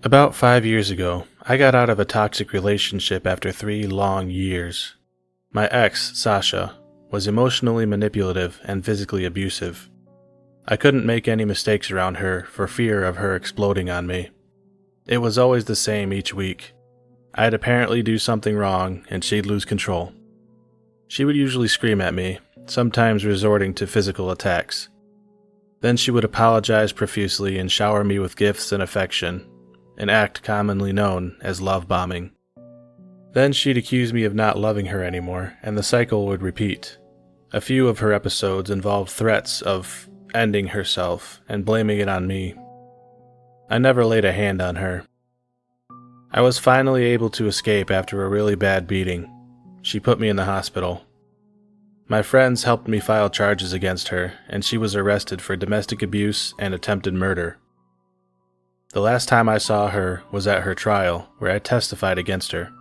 About 5 years ago, I got out of a toxic relationship after 3 long years. My ex, Sasha, was emotionally manipulative and physically abusive. I couldn't make any mistakes around her for fear of her exploding on me. It was always the same each week. I'd apparently do something wrong and she'd lose control. She would usually scream at me, sometimes resorting to physical attacks. Then she would apologize profusely and shower me with gifts and affection, an act commonly known as love bombing. Then she'd accuse me of not loving her anymore, and the cycle would repeat. A few of her episodes involved threats of ending herself and blaming it on me. I never laid a hand on her. I was finally able to escape after a really bad beating. She put me in the hospital. My friends helped me file charges against her, and she was arrested for domestic abuse and attempted murder. The last time I saw her was at her trial, where I testified against her.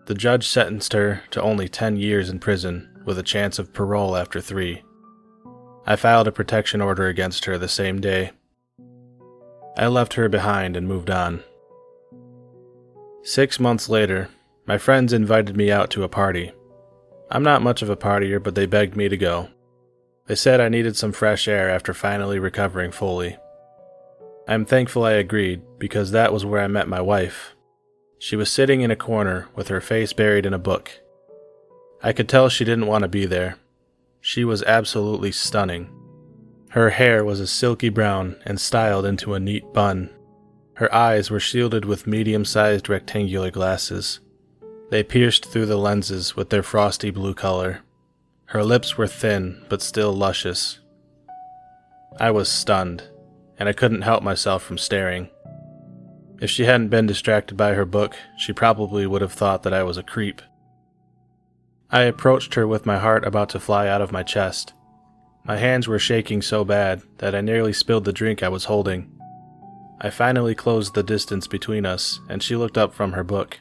The judge sentenced her to only 10 years in prison, with a chance of parole after 3. I filed a protection order against her the same day. I left her behind and moved on. 6 months later, my friends invited me out to a party. I'm not much of a partier, but they begged me to go. They said I needed some fresh air after finally recovering fully. I'm thankful I agreed, because that was where I met my wife. She was sitting in a corner with her face buried in a book. I could tell she didn't want to be there. She was absolutely stunning. Her hair was a silky brown and styled into a neat bun. Her eyes were shielded with medium-sized rectangular glasses. They pierced through the lenses with their frosty blue color. Her lips were thin but still luscious. I was stunned, and I couldn't help myself from staring. If she hadn't been distracted by her book, she probably would have thought that I was a creep. I approached her with my heart about to fly out of my chest. My hands were shaking so bad that I nearly spilled the drink I was holding. I finally closed the distance between us, and she looked up from her book.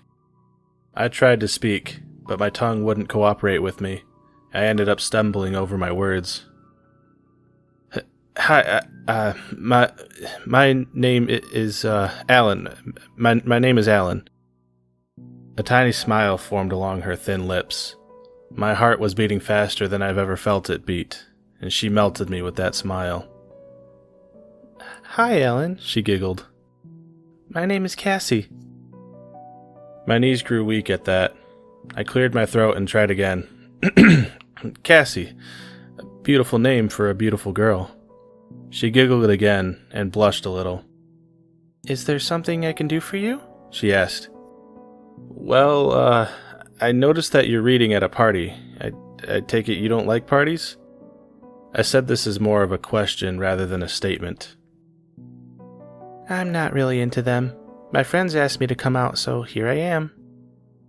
I tried to speak, but my tongue wouldn't cooperate with me. I ended up stumbling over my words. Hi, my name is, Alan. My name is Alan. A tiny smile formed along her thin lips. My heart was beating faster than I've ever felt it beat, and she melted me with that smile. Hi, Alan, she giggled. My name is Cassie. My knees grew weak at that. I cleared my throat and tried again. Cassie. A beautiful name for a beautiful girl. She giggled again and blushed a little. Is there something I can do for you? She asked. Well, I noticed that you're reading at a party. I take it you don't like parties? I said this as more of a question rather than a statement. I'm not really into them. My friends asked me to come out, so here I am.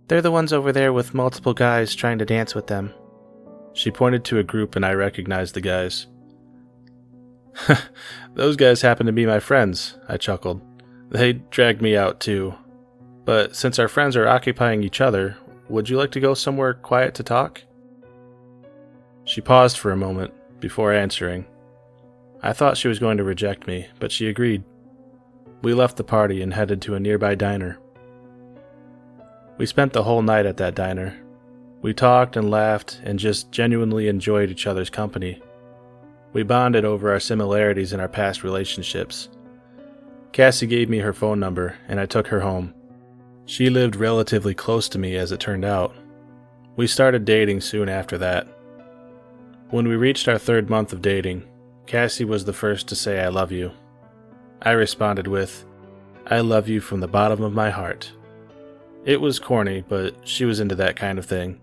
They're the ones over there with multiple guys trying to dance with them. She pointed to a group and I recognized the guys. Those guys happen to be my friends, I chuckled. They dragged me out too. But since our friends are occupying each other, would you like to go somewhere quiet to talk? She paused for a moment before answering. I thought she was going to reject me, but she agreed. We left the party and headed to a nearby diner. We spent the whole night at that diner. We talked and laughed and just genuinely enjoyed each other's company. We bonded over our similarities in our past relationships. Cassie gave me her phone number and I took her home. She lived relatively close to me as it turned out. We started dating soon after that. When we reached our 3rd month of dating, Cassie was the first to say I love you. I responded with, I love you from the bottom of my heart. It was corny, but she was into that kind of thing,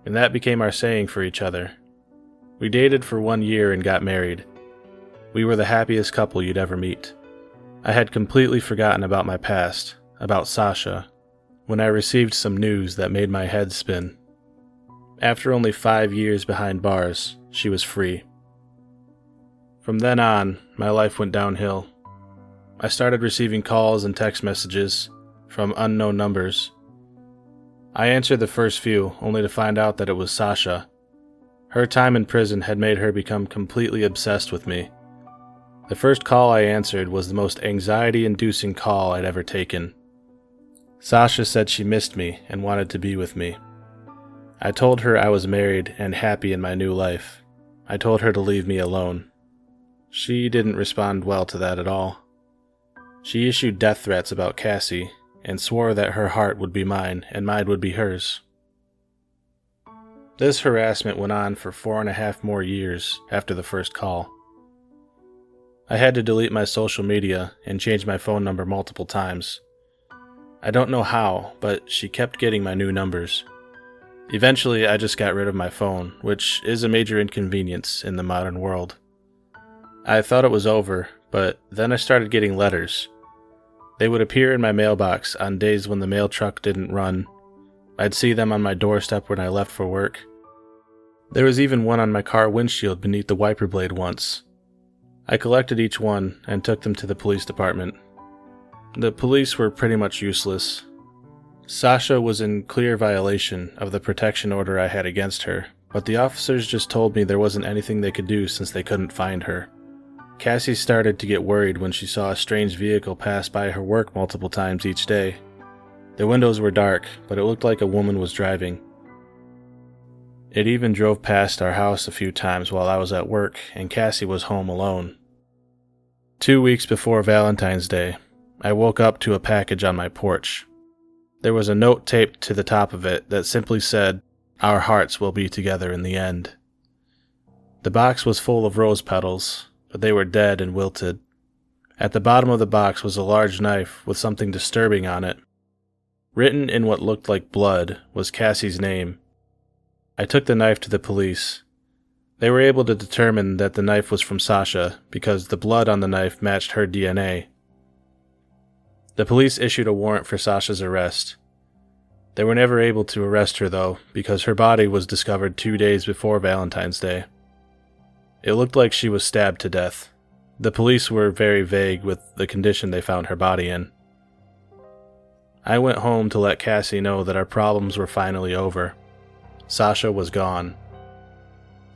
and that became our saying for each other. We dated for 1 year and got married. We were the happiest couple you'd ever meet. I had completely forgotten about my past, about Sasha, when I received some news that made my head spin. After only 5 years behind bars, she was free. From then on, my life went downhill. I started receiving calls and text messages from unknown numbers. I answered the first few, only to find out that it was Sasha. Her time in prison had made her become completely obsessed with me. The first call I answered was the most anxiety-inducing call I'd ever taken. Sasha said she missed me and wanted to be with me. I told her I was married and happy in my new life. I told her to leave me alone. She didn't respond well to that at all. She issued death threats about Cassie and swore that her heart would be mine and mine would be hers. This harassment went on for 4.5 more years after the first call. I had to delete my social media and change my phone number multiple times. I don't know how, but she kept getting my new numbers. Eventually, I just got rid of my phone, which is a major inconvenience in the modern world. I thought it was over, but then I started getting letters. They would appear in my mailbox on days when the mail truck didn't run. I'd see them on my doorstep when I left for work. There was even one on my car windshield beneath the wiper blade once. I collected each one and took them to the police department. The police were pretty much useless. Sasha was in clear violation of the protection order I had against her, but the officers just told me there wasn't anything they could do since they couldn't find her. Cassie started to get worried when she saw a strange vehicle pass by her work multiple times each day. The windows were dark, but it looked like a woman was driving. It even drove past our house a few times while I was at work and Cassie was home alone. 2 weeks before Valentine's Day, I woke up to a package on my porch. There was a note taped to the top of it that simply said, "Our hearts will be together in the end." The box was full of rose petals, but they were dead and wilted. At the bottom of the box was a large knife with something disturbing on it. Written in what looked like blood was Cassie's name. I took the knife to the police. They were able to determine that the knife was from Sasha because the blood on the knife matched her DNA. The police issued a warrant for Sasha's arrest. They were never able to arrest her, though, because her body was discovered 2 days before Valentine's Day. It looked like she was stabbed to death. The police were very vague with the condition they found her body in. I went home to let Cassie know that our problems were finally over. Sasha was gone.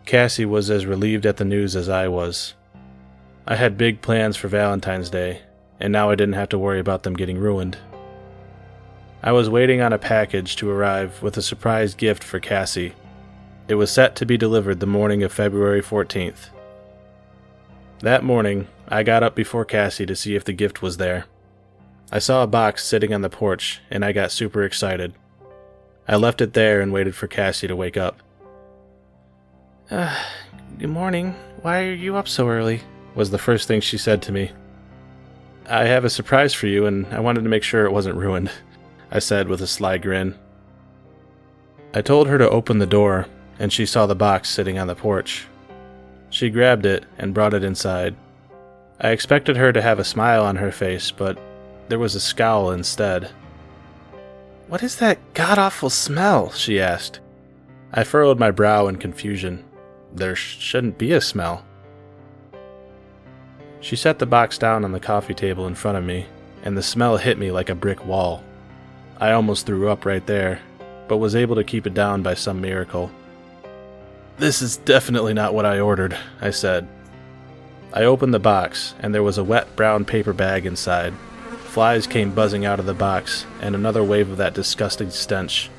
Cassie was as relieved at the news as I was. I had big plans for Valentine's Day, and now I didn't have to worry about them getting ruined. I was waiting on a package to arrive with a surprise gift for Cassie. It was set to be delivered the morning of February 14th. That morning, I got up before Cassie to see if the gift was there. I saw a box sitting on the porch, and I got super excited. I left it there and waited for Cassie to wake up. Good morning. Why are you up so early?" was the first thing she said to me. "I have a surprise for you, and I wanted to make sure it wasn't ruined," I said with a sly grin. I told her to open the door, and she saw the box sitting on the porch. She grabbed it and brought it inside. I expected her to have a smile on her face, but there was a scowl instead. "What is that god-awful smell?" she asked. I furrowed my brow in confusion. There shouldn't be a smell. She set the box down on the coffee table in front of me, and the smell hit me like a brick wall. I almost threw up right there, but was able to keep it down by some miracle. "This is definitely not what I ordered," I said. I opened the box, and there was a wet brown paper bag inside. Flies came buzzing out of the box, and another wave of that disgusting stench.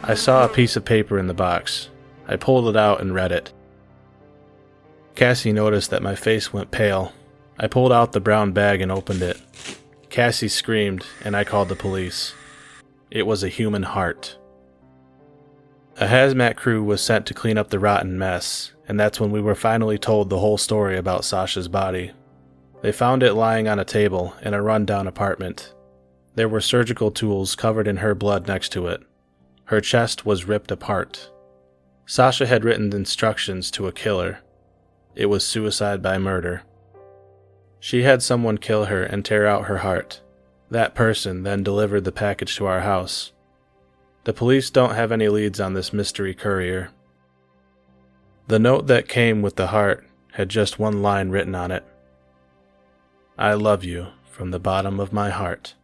I saw a piece of paper in the box. I pulled it out and read it. Cassie noticed that my face went pale. I pulled out the brown bag and opened it. Cassie screamed, and I called the police. It was a human heart. A hazmat crew was sent to clean up the rotten mess, and that's when we were finally told the whole story about Sasha's body. They found it lying on a table in a run-down apartment. There were surgical tools covered in her blood next to it. Her chest was ripped apart. Sasha had written instructions to a killer. It was suicide by murder. She had someone kill her and tear out her heart. That person then delivered the package to our house. The police don't have any leads on this mystery courier. The note that came with the heart had just one line written on it. "I love you from the bottom of my heart."